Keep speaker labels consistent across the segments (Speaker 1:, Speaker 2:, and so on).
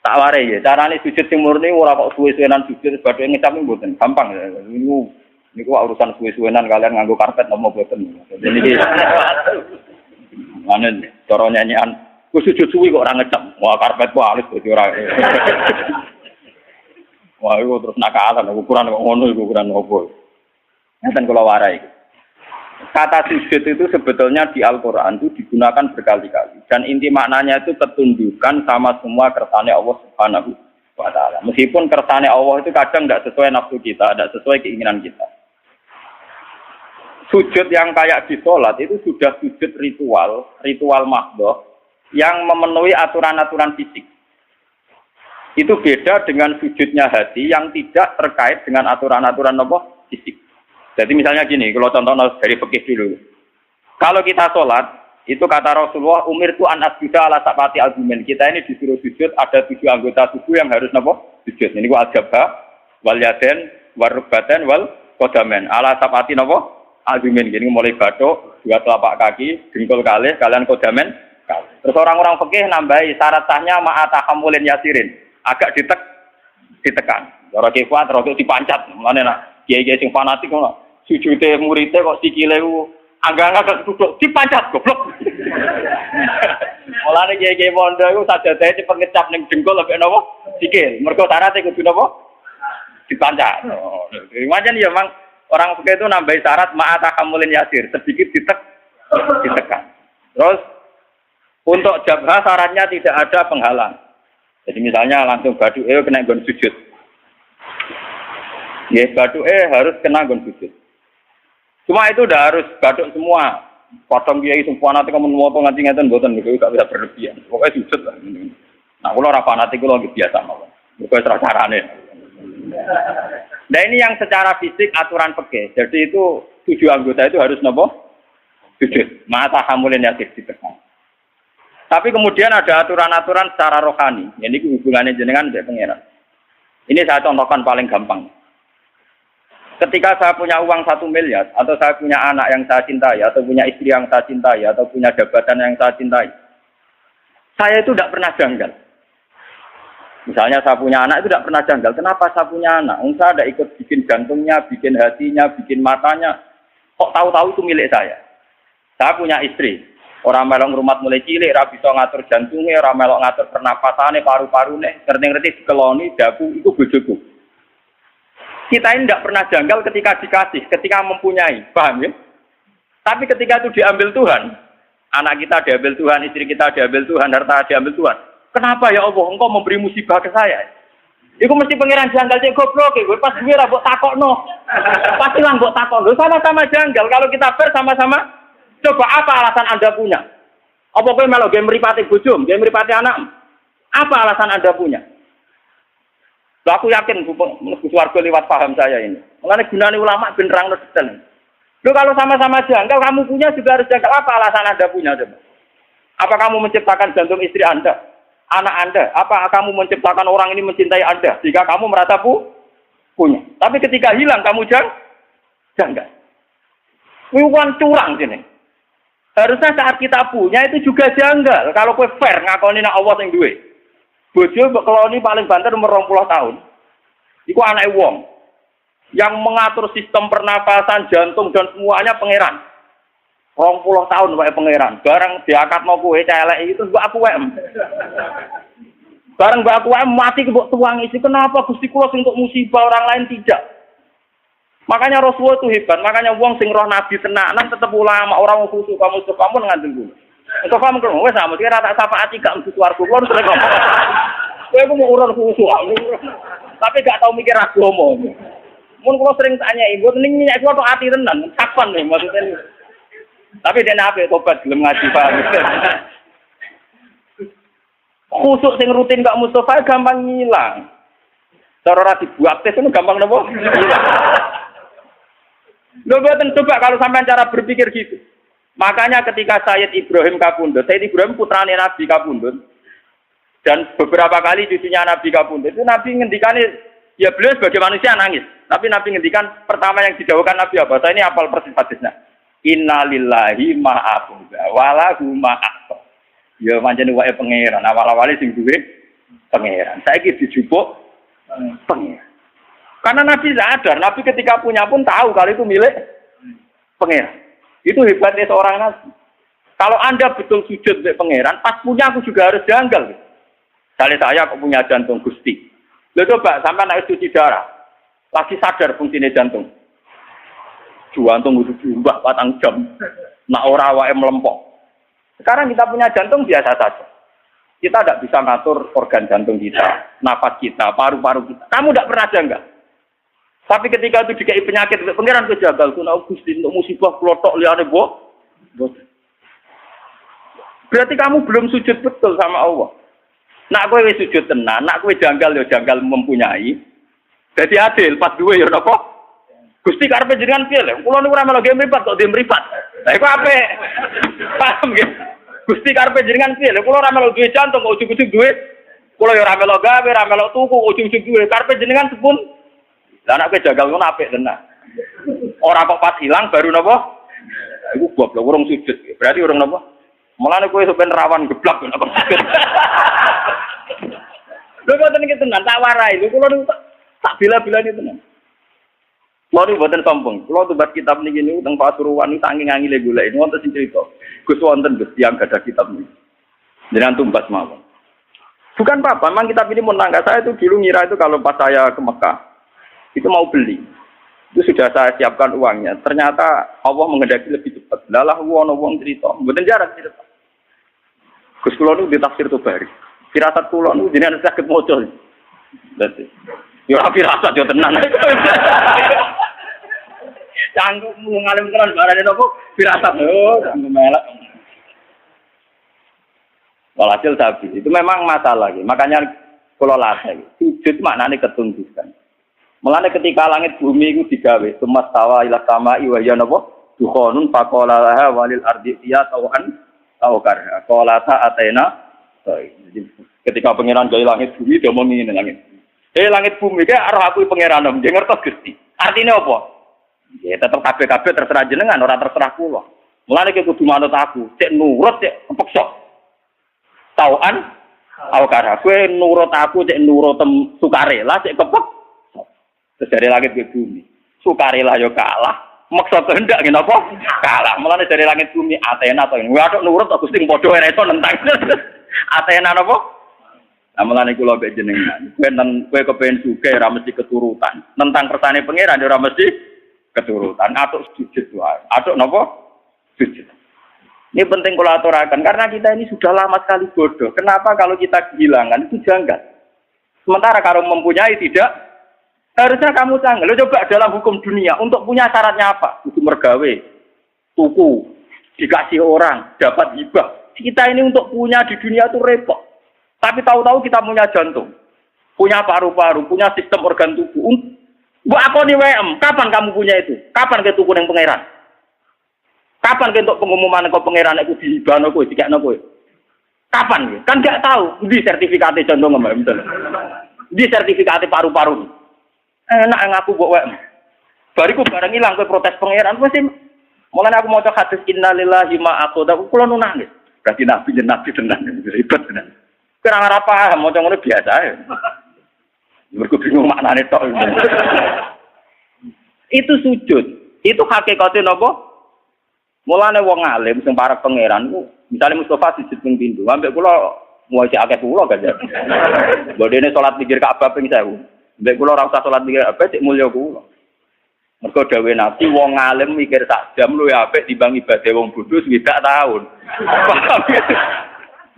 Speaker 1: Tak warai ya. Carane sujud sing murni ora kok suwe-suwenan sujud badhe ngecap mboten. Gampang ya. Niku urusan suwe-suwenan kalian nganggo karpet nopo boten. Jadi niki manen cara nyanyian ku sujud suwi kok ora ngecap. Wah karpet ku alis dadi ora. Wah iku terus nakalan ukuran kok ngono iku ukuran opo. Ngeten kula warai. Kata sujud itu sebetulnya di Al-Qur'an itu digunakan berkali-kali dan inti maknanya itu ketundukan sama semua kersane Allah Subhanahu wa taala. Meskipun kersane Allah itu kadang tidak sesuai nafsu kita, tidak sesuai keinginan kita. Sujud yang kayak di sholat itu sudah sujud ritual mahdhah yang memenuhi aturan-aturan fisik. Itu beda dengan sujudnya hati yang tidak terkait dengan aturan-aturan fisik. Jadi misalnya gini, kalau contoh dari fikih dulu. Kalau kita sholat, itu kata Rasulullah, umirtu an asjuda ala sab'ati argumen. Kita ini disuruh sujud, ada 7 anggota tubuh yang harus sujud. Ini gua al-jabha, wal yaden, wal rukbaten, wal kodamen. Ala sab'ati argumen. Gini mulai batuk, 2 telapak kaki, dengkul kalih, kalian kodamen. Terus orang-orang fikih nambahi syarat sahnya ma'atahamulin yasirin. Agak ditekan. Orang kekuat, orang dipancat. Mana nak? Kiai-kiai sing fanatik ngono. Sujute muridé kok sikile ku angga-angga duduk dipancat goblok. Mulane kiai-kiai pondok iku sajadahe cepet ngecap ning dengkul lek napa? Sikil. Mergo syaratnya kudu napa? Dipancat. Macam ya memang orang fikih itu nambahi syarat ma'atahamulin yasir, sedikit ditekan. Terus untuk jabha syaratnya tidak ada penghalang. Jadi misalnya langsung baduke kena nggon sujud. Ya baduke harus kena nggon sujud. Cuma itu udah harus batuk semua. Potong kiai semua nanti kamu ngomong nganti ngeten mboten niku gak bisa berlebihan. Pokoknya sujud lah. Nah, kula ora fanatik kula nggih biasa mawon. Niku wis carane. Nah, ini yang secara fisik aturan fikih. Jadi itu 7 anggota itu harus napa? Sujud. Mata hamulin yakin ditekan. Tapi kemudian ada aturan-aturan secara rohani. Ini hubungannya jenengan dengan pangeran. Ini saya contohkan paling gampang. Ketika saya punya uang 1 miliar, atau saya punya anak yang saya cintai, atau punya istri yang saya cintai, atau punya jabatan yang saya cintai, saya itu tidak pernah janggal. Misalnya saya punya anak itu tidak pernah janggal. Kenapa saya punya anak? Saya tidak ikut bikin jantungnya, bikin hatinya, bikin matanya. Kok tahu-tahu itu milik saya? Saya punya istri. Orang melok rumah mulai cilik, ora bisa ngatur jantungnya, orang melok ngatur pernapasannya, paru-parune, ngerti-ngerti dikeloni, daku, itu bojoku. Kita ini tidak pernah janggal ketika dikasih, ketika mempunyai, paham ya? Tapi ketika itu diambil Tuhan, anak kita diambil Tuhan, istri kita diambil Tuhan, harta diambil Tuhan. Kenapa ya Allah, engkau memberi musibah ke saya? Iku mesti pangeran janggal cek goblok, gue pas gue rabok takokno, pasti lah mbok takokno, sama-sama janggal. Kalau kita bersama-sama, coba apa alasan Anda punya? Apa kowe melok game mripate bojo, game mripate anak? Apa alasan Anda punya? Aku yakin mlebu swarga lewat paham saya ini. Mengenai gunane ulama ben nerangno detail. Loh kalau sama-sama janggal, kamu punya juga harus janggal. Apa alasan Anda punya coba? Apa kamu menciptakan jantung istri Anda? Anak Anda? Apa kamu menciptakan orang ini mencintai Anda? Jika kamu merasa punya. Tapi ketika hilang, kamu janggal. Wiwan curang sini. Harusnya saat kita punya itu juga janggal. Kalau kowe fair ngakoni nek Allah sing duwe. Bojo mbok keloni paling banter umur 20 tahun. Iku anake wong yang mengatur sistem pernapasan, jantung dan semuanya pangeran. 20 tahun wae pangeran. Bareng diakatno kowe celek itu mbok aku wae. Bareng mbok aku wae mati mbok tuangi iki. Kenapa Gusti kula sing untuk musibah orang lain tidak? Makanya Rasulullah itu hebat. Makanya wong sing roh nabi tenanan tetep ulama, orang khusus kamu pun ngandel dulu. Engko kamu kok wis sama kira tak syafaati gak mesti swarga kula terus kok. Kowe ku mau urun khusus. Tapi gak tau mikir agama. Mun kula sering tanya ibu ning minyak kuwi tok ati tenan, kapan nih maksudnya. Tapi dia nape tobat gelem ngaji paham. Khusuk sing rutin gak Mustafa gampang ngilang. Cara ora dibuat tes itu gampang napa? Lho boten coba kalau sampean cara berpikir gitu. Makanya ketika Sayyid Ibrahim Kabundut, Sayyid Ibrahim putrane Nabi Kabundut, dan beberapa kali cucunya Nabi Kabundut, itu Nabi ngendikane, ya beliau sebagai manusia nangis. Tapi Nabi ngendikan pertama yang didhawuhkan Nabi apa? Saya ini hafal persis hadisnya. Innalillahi ma'abuda walahu ma'akta. Ya pancen wae pangeran awal-awale sing duwe pangeran. Saiki dijupuk pangeran. Karena Nabi sadar, Nabi ketika punya pun tahu kalau itu milik pangeran. Itu hebatnya seorang Nabi. Kalau Anda betul sujud untuk pangeran, pas punya aku juga harus janggal. Misalnya saya kok punya jantung Gusti. Lalu coba sampai naik cuci darah, lagi sadar fungsinya jantung. Jantung udah diubah 4 jam. Nak ora wae melempok. Sekarang kita punya jantung biasa saja. Kita tidak bisa ngatur organ jantung kita, nafas kita, paru-paru kita. Kamu tidak pernah janggal. Tapi ketika itu dikai penyakit, pangeran kejagal. Kuna Gusti untuk musibah kelotok liane boh. Berarti kamu belum sujud betul sama Allah. Nak kowe wis sujud tenan, nak kowe janggal ya janggal mempunyai. Jadi adil pas duwe ya napa? Gusti karepe jenengan piye lho? Kula niku ora melu game mripat kok dhe mripat. Lah iku apik. Paham nggih? Gusti karepe jenengan piye lho? Kula ora melu duwe jantung kok ujug-ujug duwe. Kula ya ora melu gawe, ora melu tuku kok ujug-ujug duwe. Karepe jenengan sepun. Lah nek kowe janggal ngono apik tenan. Ora kok pas ilang baru napa? Iku goblok urung sujud. Berarti urung napa? Mulane kowe sampean rawan geblak nek sujud. Lho boten iki tenan tak warai. Lho kula niku tak bila-bilane tenan. Kula niku boten sombong. Kula tumbas kitab niki niku teng Pasuruan niku saking ngangile golek wonten sing crita. Gus wonten Gus tiyang gadah kitab niku. Jenengan tumbas mawon. Bukan apa-apa, memang kitab ini menangga saya itu dulu ngira itu kalau pas saya ke Mekah itu mau beli. Itu sudah saya siapkan uangnya. Ternyata Allah menghendaki lebih cepat. Lalah wong cerita, mboten jarang cerita. Gus kula niku ditafsir Tobari. Firasat kula niku jenengan saged maca. Dadi yo firasat yo tenan. Canggung ngalim tenan barane napa firasat. Oh, canggung melek. Walhasil sapi itu memang masalah gitu. Makanya kula latih. Sujud maknane ketundukan. Mulane ketika langit bumi itu digawe, sumastawa ila sama'i wa ya napa? Dukhonun faqala laha walil ardi ya tawan taukar. Qala ta atena. Jadi ketika pangeran gawe langit bumi dia ngomong ngene langit. Langit bumi ki arep aku pangeran nggih ngertos Gusti. Artine apa? Ya tetep kabeh-kabeh terserah jenengan ora terserah kula. Mulane ki kudu manut aku, cek nurut cek kepeksa. Tawan taukar. Kowe nurut aku cek nurut sukarela cek kepek. Terus dari langit ke bumi, sukarela yo kalah, maksa kehendak ngene apa? Kalah. Mulane dari langit bumi Athena to. Waduh nurut aku sing padha reso nentang. Athena napa? Lah mulane kula mbek jenengan. Kowe kepengin sugih ora mesti keturutan. Nentang kersane pangeran ora mesti keturutan. Atuk sujud wae. Atuk napa? Sujud. Ini penting kula aturaken karena kita ini sudah lama sekali bodoh. Kenapa kalau kita kehilangan itu janggal? Sementara kalau mempunyai tidak. Harusnya kamu canggih. Lo coba dalam hukum dunia, untuk punya syaratnya apa? Kudu mergawe, tuku, dikasih orang, dapat hibah. Kita ini untuk punya di dunia itu repot. Tapi tahu-tahu kita punya jantung, punya paru-paru, punya sistem organ tubuh. Mbak aku nih WM, kapan kamu punya itu? Kapan ke tuku yang pangeran? Kapan ke untuk pengumuman ke pangeran itu dihibah no kowe, dikekno kowe? Kapan ya? Kan nggak tahu. Di sertifikatnya jantung mbak misalnya. Di sertifikatnya paru-paru. Enak ngaku mbok wae. Bariku bareng ilang kowe protes pangeran wis mulane aku maca hadis innalillahi ma aqada kula nu nangis. Berarti nabi tenan ribet tenan. Kurang ora paham maca ngono biasa ae. Mergo bingung maknane tok. Itu sujud. Itu hakikate napa? Mulane wong alim sing para pangeran ku misale Mustofa sujud ping pindho, ambek kula muwasi akeh kula gak. Bodene salat pikir Ka'bah ping 1000. Mbek kula ora usah salat mikir apa cek mulya kula. Mergo dawuh Nabi wong alim mikir sak jam luwih apik timbang ibadah wong bodho 20 tahun.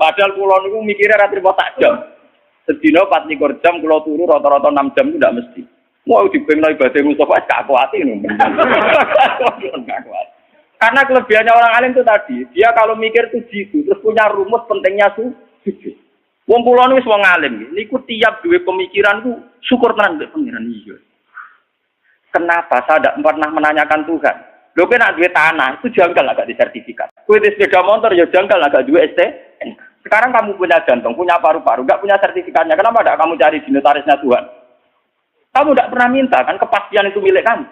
Speaker 1: Padahal kula niku mikire ra trimo sak jam. Sedina 24 jam kula turu rata-rata 6 jam itu ndak mesti. Mau dipengno ibadah Mustafa gak kuat ini. Karena kelebihannya orang alim itu tadi, dia kalau mikir tuh jitu, terus punya rumus pentingnya sujud. Wong kula wis wong alim, niku tiap duwe pemikiran ku syukur tenan mbek pangeran iya. Kenapa saya tidak pernah menanyakan Tuhan? Lho kowe nek duwe tanah itu janggal agak disertifikat. Kowe di sepeda motor ya janggal agak duwe STNK. Sekarang kamu punya jantung, punya paru-paru, enggak punya sertifikatnya. Kenapa tidak kamu cari di notarisnya Tuhan? Kamu tidak pernah minta kan kepastian itu milik kamu.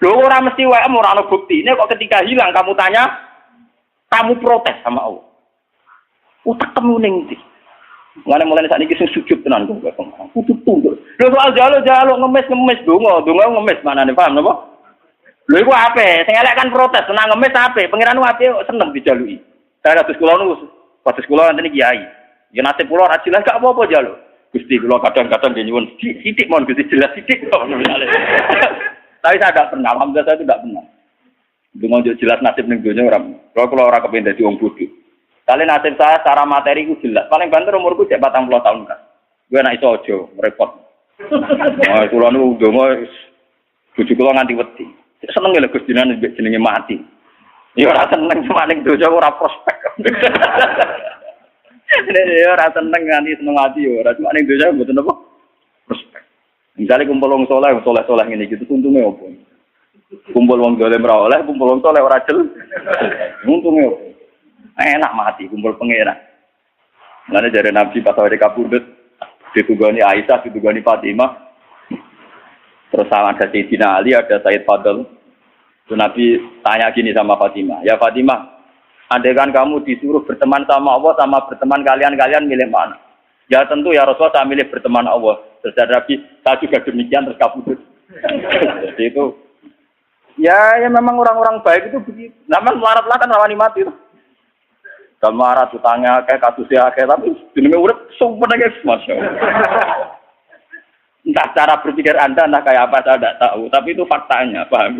Speaker 1: Lho ora mesti wae ora ana bukti. Ini kok ketika hilang kamu tanya, kamu protes sama Allah. Utak kamu ning ndi? Mulai saat ini sujud tenan kok. Kudu tunduk. Lho soal jaluk ngemis donga ngemis manane paham napa? Lho iku ape? Sing elek kan protes, senang ngemis ape? Pangeran ape seneng dijaluki. Saya kados kula niku, kados kula nanti kiai. Ya nasib kula ora jelas gak apa-apa jaluk. Gusti kula kadang-kadang nyuwun sithik mon Gusti jelas sithik kok. Tapi saya tidak pernah, alhamdulillah saya tidak pernah. Dengan jelas nasib ning donya ora. Kalau ora kepengin dadi wong bodho. Kali nasib saya secara materi ku jelas. Paling banter umurku cek 40 tahun kan. Gue anak iso aja repot. Nah, kula niku ndonga bojo kula nganti wedi. Seneng lho Gusti jenenge mati. Ya ora seneng cuma ning donya ora prospek. Ya ora seneng nganti seneng mati ya ora cuma ning donya mboten apa prospek. Misalnya kumpul wong soleh ngene iki untunge opo? Kumpul wong dolim ora oleh, kumpul wong soleh ora jel. Untunge opo? Enak mati kumpul pangeran. Mulane jare Nabi pas awake kabudut ditugani Aisyah, ditugani Fatimah. Terus sama ada Sayyidina Ali, ada Said Fadl. Terus Nabi tanya gini sama Fatimah, "Ya Fatimah, andaikan kamu disuruh berteman sama Allah sama berteman kalian milih mana?" "Ya tentu ya Rasulullah saya milih berteman Allah." Terus Nabi, "Saya juga demikian," terus kabudut. Jadi itu ya memang orang-orang baik itu begitu. Namanya melarat lah kan rawani mati tuh. Kamarat utangnya kayak kasusnya kayak tapi jenenge urip sumpah guys Masya Allah. Entah cara berpikir Anda entah kayak apa saya tidak tahu, tapi itu faktanya, paham?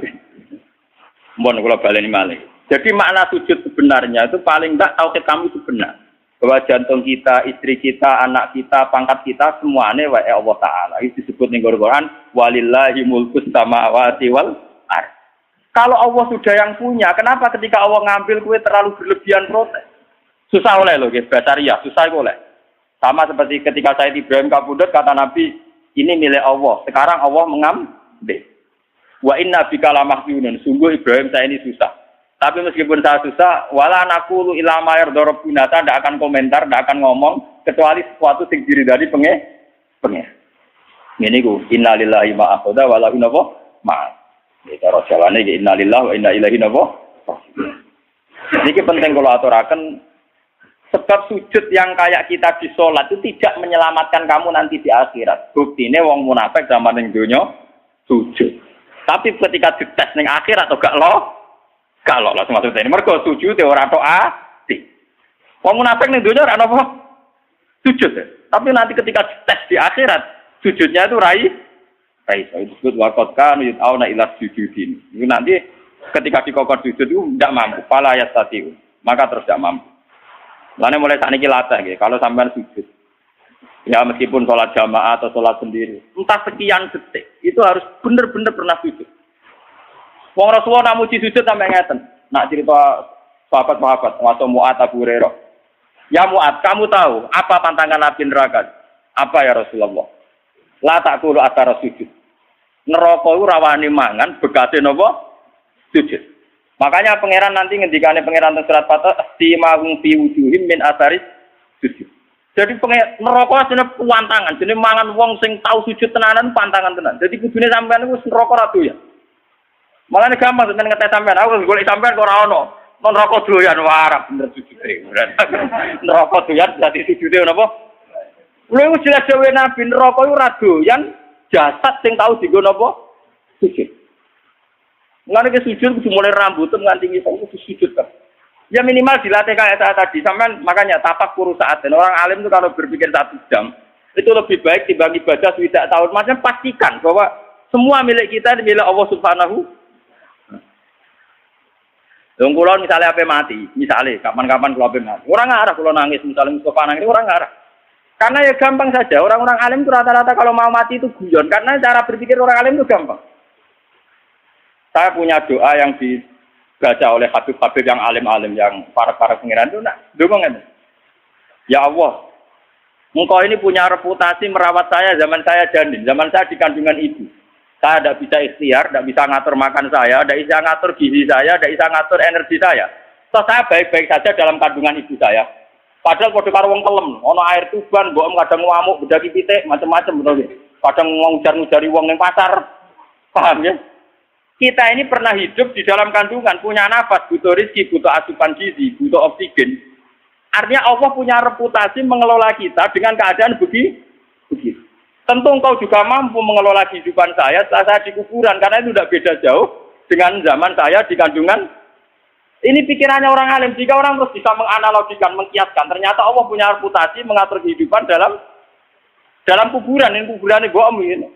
Speaker 1: Mohon kalau baleni malih. Jadi makna sujud sebenarnya itu paling enggak tauhid kami itu benar. Bahwa jantung kita, istri kita, anak kita, pangkat kita semuanya wa Allah Ta'ala. Itu disebut ning Quran walillahi mulkus samawati wal ardh. Kalau Allah sudah yang punya, kenapa ketika Allah ngambil kue terlalu berlebihan protes? Susah oleh loh, guys. Basaria, susah oleh. Sama seperti ketika Sayyid Ibrahim kabudut, kata Nabi, ini milik Allah. Sekarang Allah mengambil. Wa inna bika lamahzunun. Sungguh Ibrahim saya ini susah. Tapi meskipun saya susah, wala naqulu ila ma yarda rabbuna, tidak akan komentar, tidak akan ngomong kecuali sesuatu sing diridani pengen. Ngene iku, innalillahi ma akhadha wa lahu ma. Iki cara jawane iki innalillahi wa inna ilaihi raji'un. Niki penting kula aturaken. Sebab sujud yang kayak kita di sholat itu tidak menyelamatkan kamu nanti di akhirat. Buktinya wong munafik zaman ning donya sujud. Tapi ketika dites ning akhirat atau gak langsung masuk ini. Mergo sujud ora tok ati. Wong munafik ning donya ora apa sujud. Tapi nanti ketika dites di akhirat, sujudnya itu rai. Itu disebut waqad kanu yut'auna ila sujudin. Itu nanti ketika dikokor sujud itu tidak mampu, fala yastati'u. Maka terus tidak mampu. Lainnya mulai saat ini latih, gitu. Kalau sampai sujud, ya meskipun sholat jamaah atau sholat sendiri, entah sekian detik, itu harus benar-benar pernah sujud. Wong Rasulullah namuji sujud sampai ngeten. Nak cerita sahabat-sahabat, atau Mu'ad Abu Hurairah. Ya Mu'ad, kamu tahu apa pantangan Nabi neraka? Apa ya Rasulullah? La ta'kulu athara sujud. Neraka itu rawani mangan, bekasnya napa? Sujud. Makanya pangeran nanti ngendikane pangeran teng surat Fatah simahum fi wujuhim min atharis sujud. Jadi neraka jenenge pantangan, jenenge mangan wong sing tau sujud tenanan pantangan tenan. Jadi kudune sampean niku neraka ra doyan. Malane gampang sampean ngetes sampean, aku golek sampean kok ora ono. Non neraka doyan warak bener sujude. Neraka doyan dadi sujude napa? Lha iku jelas dhewe Nabi neraka iku ora doyan jasad sing tau dienggo napa? Sujud. Nggak ada sujud, mulai rambutnya nganti ngisong itu sujud kan. Ya minimal dilatih kayak saya tadi. Sampai makanya tapak kuru saat. Dan orang alim itu kalau berpikir 1 jam, itu lebih baik dibagi ibadah tidak tahun. Maksudnya pastikan bahwa semua milik kita milik Allah Subhanahu. Dong kulon misalnya apa mati, misalnya kapan-kapan kalau apa mati. Orang ngarah kalau nangis, misalnya Mustafa nangis, orang ngarah. Karena ya gampang saja. Orang-orang alim itu rata-rata kalau mau mati itu guyon. Karena cara berpikir orang alim itu gampang. Saya punya doa yang dibaca oleh habib-habib yang alim-alim, yang para pengiran itu, dongeng. Ya Allah, Engkau ini punya reputasi merawat saya zaman saya janin, zaman saya di kandungan ibu. Saya tidak bisa ikhtiar, tidak bisa ngatur makan saya, tidak bisa ngatur gizi saya, tidak bisa ngatur energi saya. So, saya baik-baik saja dalam kandungan ibu saya. Padahal pada karo wong kelem, ono air tuban, mbok kadang ngamuk, bedaki pitik, macam-macam betul. Kadang ngujar-ngujari wong ning pasar. Paham ya? Kita ini pernah hidup di dalam kandungan, punya nafas, butuh rezeki, butuh asupan gizi, butuh oksigen. Artinya Allah punya reputasi mengelola kita dengan keadaan begitu. Tentu engkau juga mampu mengelola kehidupan saya setelah saya di kuburan, karena itu tidak beda jauh dengan zaman saya di kandungan. Ini pikirannya orang alim. Jika orang terus bisa menganalogikan, mengkiaskan, ternyata Allah punya reputasi mengatur kehidupan dalam kuburan. Ini kuburan ini bohong ini.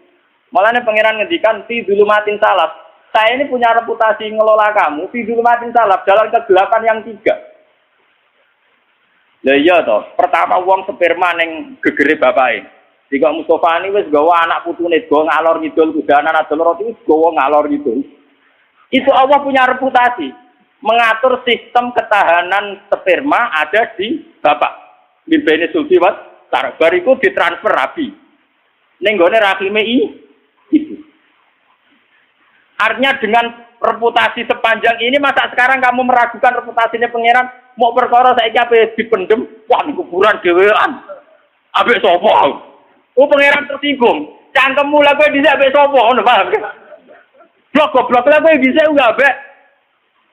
Speaker 1: Malah pangeran ngendikan fi dzulumatin salaf. Saya ini punya reputasi ngelola kamu fi dzulumatin salaf dalam kegelapan yang 3. Lah iya toh, pertama wong sperma ning gegere bapake. Jika Mustofa ini wis gawa anak putune go ngalor ngidul kudanan adol roti wis gawa ngalor ngidul. Itu Allah punya reputasi mengatur sistem ketahanan sperma ada di bapak. Bimbene sulti was, bariku ditransfer rabi. Ning gone rahime ibu. Artinya dengan reputasi sepanjang ini masa sekarang kamu meragukan reputasinya pangeran? Mau perkara saiki ape dipendem, wah di kuburan dhewean. Ambek sapa? Oh pangeran tersinggung. Cangkemmu lha kowe dhisik ambek sapa ngono paham? Blok-blok lha kowe dhisik enggak ambek.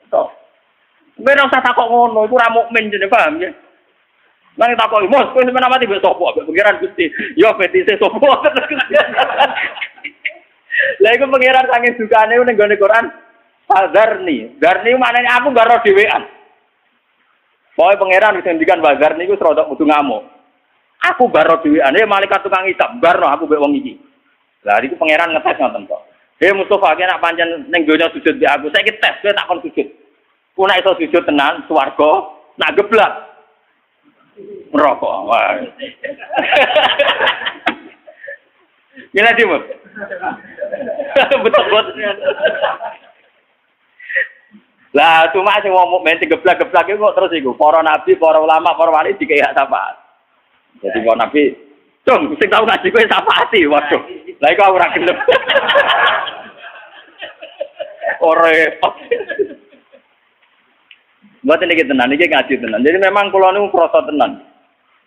Speaker 1: Toh. Kowe ora usah takok ngono, iku ora mukmin jenenge paham ya. Nang takoki, "Mos, kowe sampeyan mati ambek sapa?" Ambek pangeran Gusti. Yo petise sapa? Lah iku pangeran saking dukane ning gone Quran. Fadzarni. Darni maknane aku gak ro dhewean. Pokoke pangeran wis ngendikan bazar niku serodok mudu ngamuk. Aku baro dhewean, malaikat tukang hisab barno aku mbek wong iki. Lah niku pangeran ngetes ngoten kok. Mustofa ki nek pancen ning donya sujud mbek aku, saiki tes kowe tak kon sujud. Ku nek iso sujud tenan swarga, nak geblak neraka. Wah. Gila Timur. Betul. Lah cuma sing wong mukmin digeblak-geblak iku kok terus iku para nabi, para ulama, para wali dikei hak syafaat. Jadi kok nabi, "Cung, sing tau ngaji kowe syafaati." Waduh. Lah iku ora gelem. Ora. Mboten iki tenan, iki ngaji tenan. Jadi memang kula niku krasa tenan.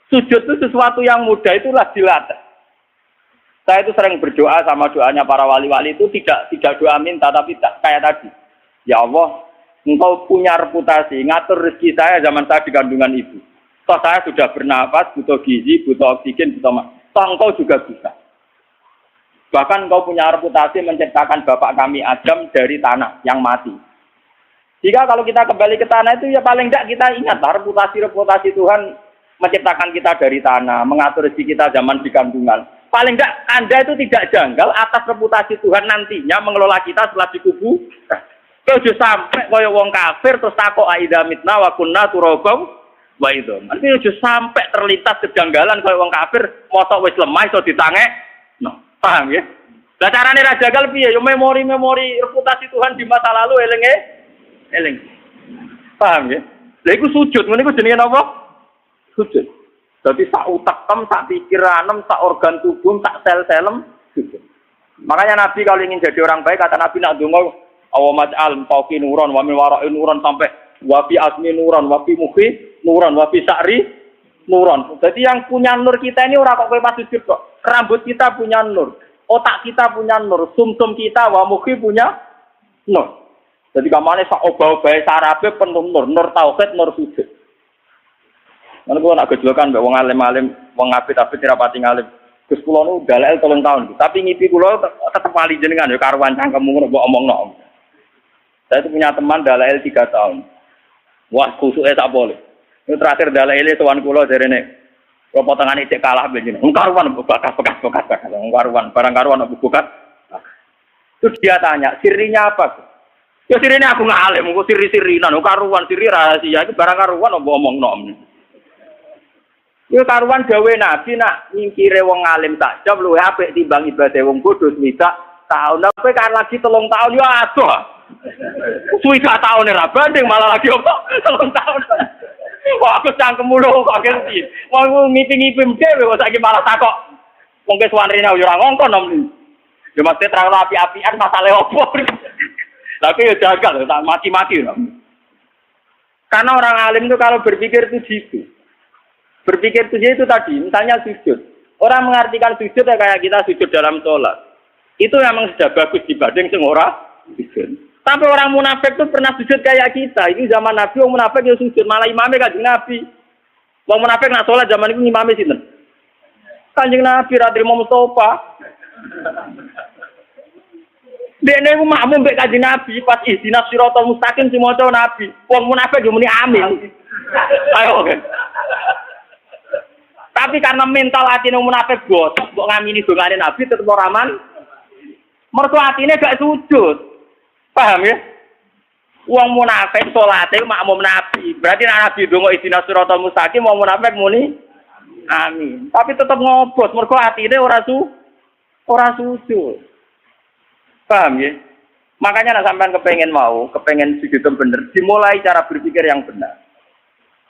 Speaker 1: Sujud itu sesuatu yang mudah, itulah dilatih. Saya itu sering berdoa sama doanya para wali-wali itu tidak doa minta tapi kayak tadi. Ya Allah, Engkau punya reputasi, ngatur rezeki saya zaman saya di kandungan ibu. Toh saya sudah bernapas, butuh gizi, butuh oksigen, butuh toh engkau juga bisa. Bahkan engkau punya reputasi menciptakan bapak kami Adam dari tanah yang mati. Jika kalau kita kembali ke tanah itu ya paling tidak kita ingat reputasi Tuhan menciptakan kita dari tanah, mengatur rezeki kita zaman di kandungan. Paling tidak Anda itu tidak janggal atas reputasi Tuhan nantinya mengelola kita setelah dikubur. Kau sudah sampai kaya wong kafir terus takok aida mitna wa kunna turabau wa itu. Nanti sudah sampai terlintas kejanggalan kaya wong kafir motok wis lemah iso ditangek. No, paham ya? Lah carane ra jagal piye? Yo memori reputasi Tuhan di masa lalu eling. Paham ya? Lha iku sujud, ngene iku jenenge apa? Sujud. Dadi sak utekem, sak pikiranem, sak organ tubuh, sak sel-selem sujud. Makanya Nabi kalau ingin jadi orang baik kata Nabi nak donga awamaj'al fauqi nuran wa min wara'i nuran sampai wa fi asmi nuran wa fi mukhi nuran wa fi sa'ri nuran. Jadi yang punya nur kita ini ora kok kowe pas sujud kok. Rambut kita punya nur, otak kita punya nur, sumsum kita wa mukhi punya nur. Jadi kamane sak obah-obahe sarape penuh nur tauhid, nur sujud. Lan kula nak gejolokan mbek wong alim-alim, wong apit-apit rapati ngalim. Gus kula nu dalel 3 tahun. Tapi ngipi kula tetep wali jenengan ya karuan cangkemmu ngono mbok omongno. Saya itu punya teman dalail 3 tahun. Wah, kusuke tak boleh. Ini terakhir dalail tuan kula jarene. Kok potongane cek kalah begini. Karuan bekas. Karuan, barang karuan bukat. Terus dia tanya, sirinya apa? Ya sirinya aku ngalim, kok siri-sirinan, karuan, siri rahasia. Itu barang karuan apa omongno. Ya karuan gawe Nabi nak nyingkire wong alim tak jam luwih apik timbang ibadah wong bodho swidak tahun. Kowe kan lagi 3 tahun ya adoh. Suwi 3 tahun ora banding malah lagi apa? 3 tahun. Wah, aku cangkemmu lho kok ngerti. Wong ngipi-ngipi dhewe kok saiki malah takok. Wong ke suwarine yo ora ngongkon nom. Ya mesti terlalu api-apian masalah opo. Tapi ya jagal tak mati-mati. Karena orang alim itu kalau berpikir itu gitu. Berpikir itu tadi, misalnya sujud. Orang mengartikan sujud ya kayak kita sujud dalam sholat. Itu memang sudah bagus dibanding sing ora sujud. Tapi orang munafik itu pernah sujud kayak kita. Ini zaman Nabi orang munafik ya sujud, malah imamnya kanjeng Nabi. Wong munafik nak salat zaman iku ngimami sinten? Kanjeng Nabi ra trimo Mustofa. Dene iku makmum mbek Kanjeng Nabi pas ihdinas siratal mustaqim sing maca Nabi. Wong munafik yo muni amin. Ayo. Tapi karena mental atine munafik botok mbok ngamini dongane Nabi tetep ora aman. Mergo atine gak sujud. Paham ya? Wong munafik salate makmum Nabi. Berarti nek Nabi donga ihdinas siratal mustaqim wong munafik muni amin. Tapi tetep ngobos mergo atine ora sujud. Paham ya? Makanya nek sampean kepengen sujud bener, dimulai cara berpikir yang benar.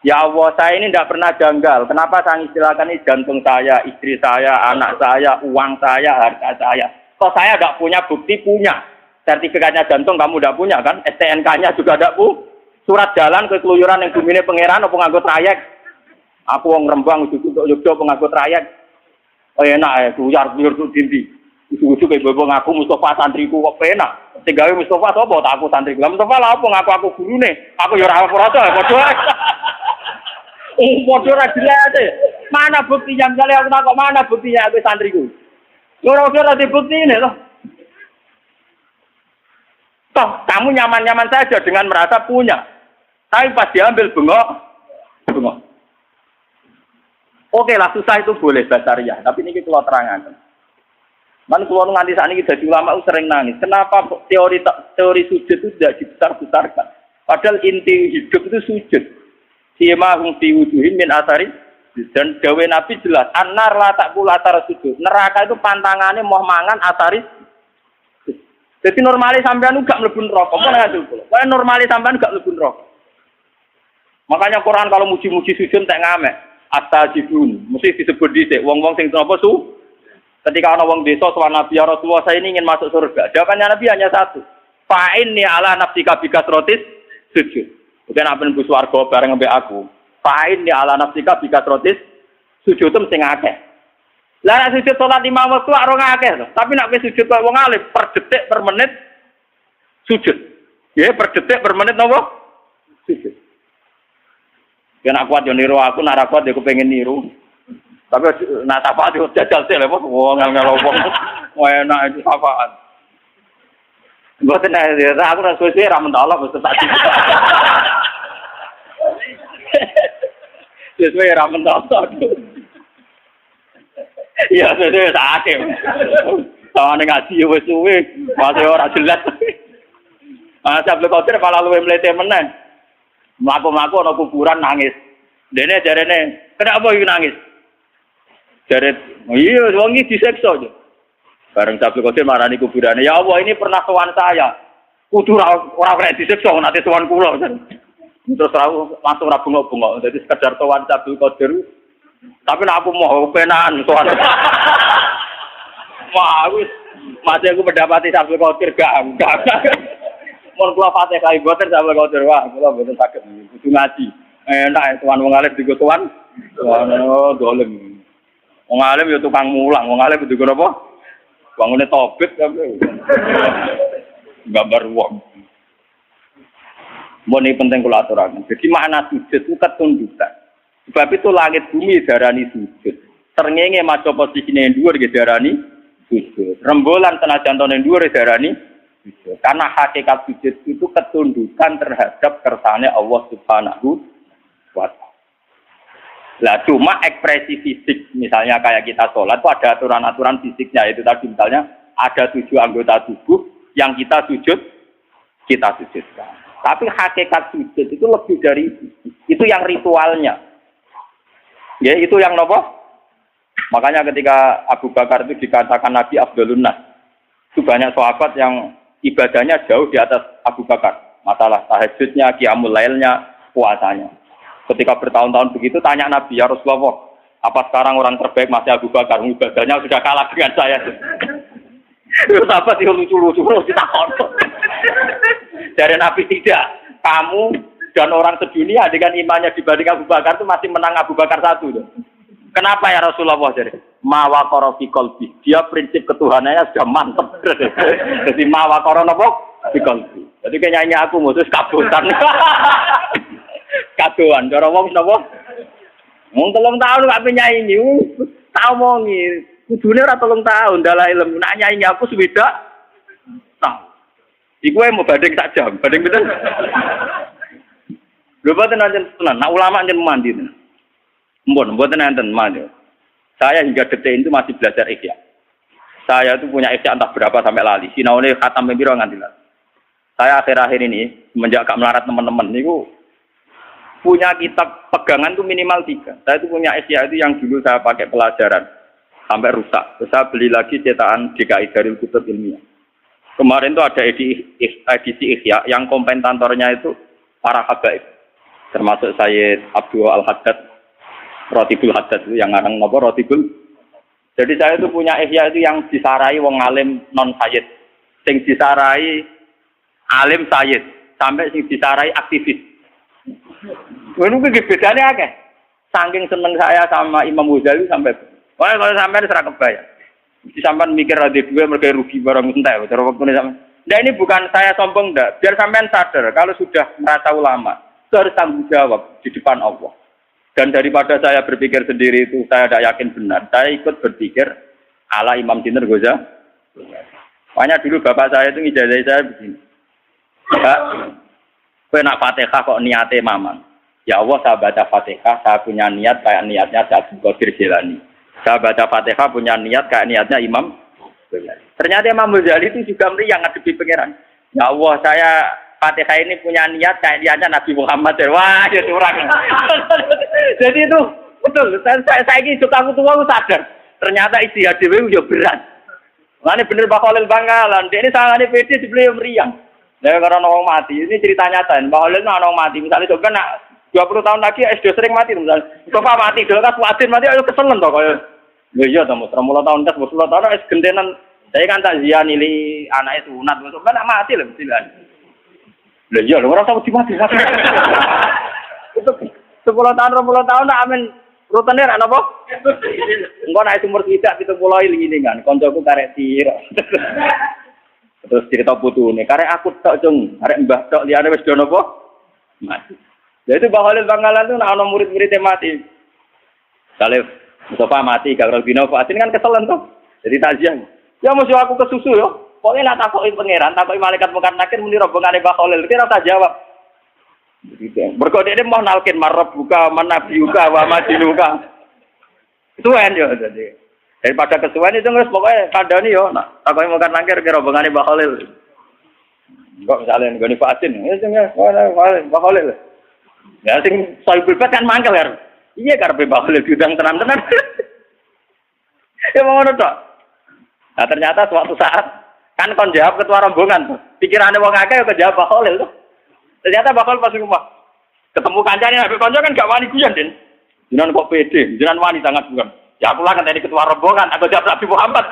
Speaker 1: Ya Allah, saya ini tidak pernah janggal. Kenapa saya istilahkan ini jantung saya, istri saya, anak saya, uang saya, harta saya. Kok saya tidak punya bukti punya. Sertifikatnya jantung kamu tidak punya kan? STNK-nya juga tidak punya. Surat jalan ke keluyuran yang bumine pangeran, apa nganggo trayek. Aku wong Rembang, Jogja penganggo trayek. Oh enak ya, keluyur tuh dindi. Ujuk-ujuk kayak bebong aku Mustafa santriku kok penak. Tinggal Mustafa sapa tak aku santriku. Lah Mustafa lah apa aku gurune. Aku ya ora apa-apa padha. Padha ra jelas. Mana buktinya? Misalnya aku takok mana buktinya aku santriku. Ora di bukti ini loh. Toh kamu nyaman-nyaman saja dengan merasa punya. Tapi pas diambil bengok. Oke lah susah itu boleh basariah. Tapi ini kalau terangkan. Man kalau nganti saat ini jadi ulama sering nangis. Kenapa teori sujud itu tidak dibesar-besarkan? Padahal inti hidup itu sujud. Simahum fi wujuhin min asari. Dan gawe Nabi jelas. Anar la takul atar sujud. Neraka itu pantangannya mau mangan asari. Jadi normalis sampean gak mlebu neraka. Kok nang ngono. Kok normalis sampean gak mlebu neraka. Makanya Quran kalau muji-muji sujud tak ngamek. Astajibun. Mesti disebut dhisik wong-wong sing apa Ketika ana wong desa sowan Nabi ya Rasulullah, saya ini ingin masuk surga. Jawabannya Nabi hanya satu. Fa'inni ala nafsika bikasrotis sujud. Bukan apa nembus warga bareng mbek aku. Fa'inni ala nafsika bikasrotis sujud itu mesti akeh. Lah nek sujud salat 5 waktu ora akeh to. Tapi nek wis sujud kok wong alim per detik per menit sujud. Ya per detik per menit napa? Sujud. Yen aku kuat yo niru aku, nek ora kuat yo kepengin niru. Tapi nak syafaat itu jajal sih, lepas wong ngelopong, enak itu syafaat. Gue tenang, aku rasa sih ramen Allah betul tadi. Sesuai ramen Allah. Iya, sesuai sakit. Sama ngaji wes suwe, masih orang jelas. Masa belum kotor, malah luwe melete meneng. Melaku-melaku ada kuburan nangis. Dene jarene, kenapa you nangis? Jaret, iya, wong iki diseksa aja. Bareng Sabtu Qadir marani kuburane. Ya Allah, ini pernah sowan saya. Kudu ora kena diseksa nanti sowan kula. Terus langsung ra bengok-bengok. Dadi sekedar sowan Sabtu Qadir. Tapi nek aku mau penahan sowan. Wah, wis mati aku mendapati Sabtu Qadir gak. Mun kula Fatihah boten Sabtu Qadir wah, kula boten saged kudu ngaji. Enak sowan wong alim digo sowan. Oh, dolem. Wong alim ya tukang mulang, wong alim itu apa? Bangune tobit kabeh. Gambar wong. Mun iki penting kula aturaken. Jadi makna sujud itu ketundukan. Sebab itu langit bumi darani sujud. Srengenge maca posisine dhuwur nggih darani sujud. Rembulan senajan tone dhuwur darani sujud. Karena hakikat sujud itu ketundukan terhadap kersane Allah Subhanahu wa taala. Lah cuma ekspresi fisik misalnya kayak kita sholat itu ada aturan-aturan fisiknya itu tadi misalnya ada 7 anggota tubuh yang kita sujudkan. Tapi hakikat sujud itu lebih dari itu yang ritualnya. Ya itu yang nopo. Makanya ketika Abu Bakar itu dikatakan Nabi Abdulun Nas, itu banyak sahabat yang ibadahnya jauh di atas Abu Bakar. Masalah tahajudnya, qiyamul lailnya, puasanya. Ketika bertahun-tahun begitu, tanya Nabi, ya Rasulullah, apa sekarang orang terbaik masih Abu Bakar? Ibadahnya sudah kalah dengan saya. Terus apa sih lucu-lucu, kita kotor. Dari Nabi tidak. Kamu dan orang sedunia dengan imannya dibanding Abu Bakar itu masih menang Abu Bakar satu. Kenapa ya Rasulullah? Jadi, mawakoro fi qalbi. Dia prinsip ketuhanannya sudah mantap. Jadi mawakoro apa? Fi qalbi. Jadi kayak nyanyi aku mutus kabutan. Kadoan, cara wong napa? Wong 3 tahun gak penyanyi, tak omongi. Kudune ora 3 tahun dalah ilmu. Nak nyanyi aku swidak. Nah. Iku mau banding tak jam, banding bener. Lho boten nanten tenan, nak ulama njen mandi. Mboten nanten mandi. Saya hingga detik itu masih belajar ihya. Saya itu punya ihya entah berapa sampai lali. Sinaune khatam piro nganti lali. Saya akhir-akhir ini semenjak gak melarat teman-teman niku punya kitab pegangan itu minimal 3. Saya itu punya ihya itu yang dulu saya pakai pelajaran sampai rusak. Terus saya beli lagi cetakan DKI Darul Kutub Ilmiah. Kemarin itu ada edisi Ihya yang komentatornya itu para habaib. Termasuk Sayyid Abdul Al-Haddad, Rotibul Haddad itu yang ngarang nopo Rotibul. Jadi saya itu punya Ihya itu yang disarai wong alim non sayyid. Sing disarai alim sayyid, sampai sing disarai aktivis. Ngono kuwi bedane akeh. Saking seneng saya sama Imam Ghazali sampai wah kalau sampai serak kebayang. Sampai mikir ada dua mereka rugi barang entek. Terus waktu ini sampai. Nah ini bukan saya sombong enggak. Biar sampean sadar kalau sudah merasa ulama itu harus tanggung jawab di depan Allah. Dan daripada saya berpikir sendiri itu saya tidak yakin benar. Saya ikut berpikir ala Imam Sinten Ghazali. Makanya dulu bapak saya itu ngijazah saya begini. Pak, kowe nak Fatihah kok niate mamang. Ya Allah saya baca Fatihah saya punya niat kayak niatnya Abdul Qadir Jilani. Saya baca Fatihah punya niat kayak niatnya Imam Ghazali. Ternyata Imam Ghazali itu juga meriang ngadepi pangeran. Ya Allah, saya Fatihah ini punya niat kayak niatnya Nabi Muhammad. Wah, dia curang. Jadi itu betul. Saya ini suka tua aku sadar. Ternyata ijtihad dhewe yo berat. Mane bener Mbah Khalil Bangkalan. Dia ini sangane PD dibeli meriang. Lah karena orang mati. Ini cerita nyata. Mbah Khalil itu orang mati. Misalnya coba nak 20 tahun lagi SD sering mati misalnya. Coba mati dulu kan Fuadin mati ayo keselen to kaya. Ya iya to, 30 tahun tes 10 tahun wis gentenan. Saya kan tak zian nili anake sunat, coba nak mati lho mesti lah. Lah iya lho ora tau mati. Itu 10 tahun 20 tahun nak amin rutene ra napa? Engko nek umur tidak 70 ini kan koncoku karek sira. Terus cerita putune, karek aku tok cung, arek mbah tok liyane wis do napa? Mati. Jadi Mbah Khalil Bangkalan itu ana murid-muridnya mati. Saleh Mustafa mati, Gagal Bino Fatin kan keselen tuh. Jadi takziah. Ya mesti aku kesusu yo. Pokoknya nak takoki pangeran, takoki malaikat mungkar nakir muni rombongane Mbah Khalil, kira tak jawab. Mergo dhekne mau nalkin marab buka manabiuka wa madinuka. Suwen yo jadi. Daripada kesuwen itu wis pokoke kandhani yo nak takoki mungkar nakir kira rombongane Mbah Khalil. Enggak misalnya nggone Fatin, ya sing Mbah Khalil. Ya sing soal bebas kan mangkel kan. Iya karepe Mbah Khalil diundang tenan-tenan. Ya mau ngono tok. Nah ternyata suatu saat kan kon jawab ketua rombongan tuh. Pikirane wong akeh yo kejawab Mbah Khalil tuh. Ternyata Mbah Khalil pas rumah ketemu kancane ambek kanca kan gak wani guyon, Den. Jenengan kok pede, jenengan wani sangat bukan. Ya aku lah ngenteni ketua rombongan, aku jawab Nabi Muhammad.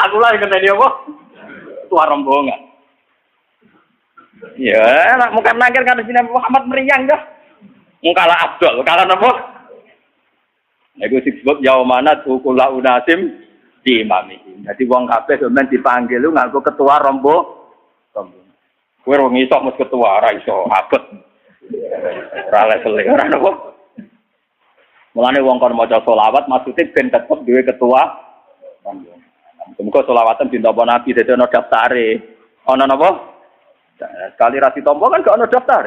Speaker 1: Aku lah ngenteni apa? Ketua rombongan. Ya, nak muka nangkir kan di sini Muhammad meriang dah. Mungkalah Abdul, kalah nopo. Nah, itu disebut yaumana tukula unasim di imami. Jadi wong kabeh sampeyan dipanggil lu nganggo ketua rombongan. Kowe wong iso mus ketua ora iso abot. Ora level ora nopo. Mulane wong kon maca selawat maksude ben tetep duwe ketua rombongan. Muga selawatan ditampa Nabi dadi ana daftare. Ana napa? Sekali rasi tombol kan gak ada daftar.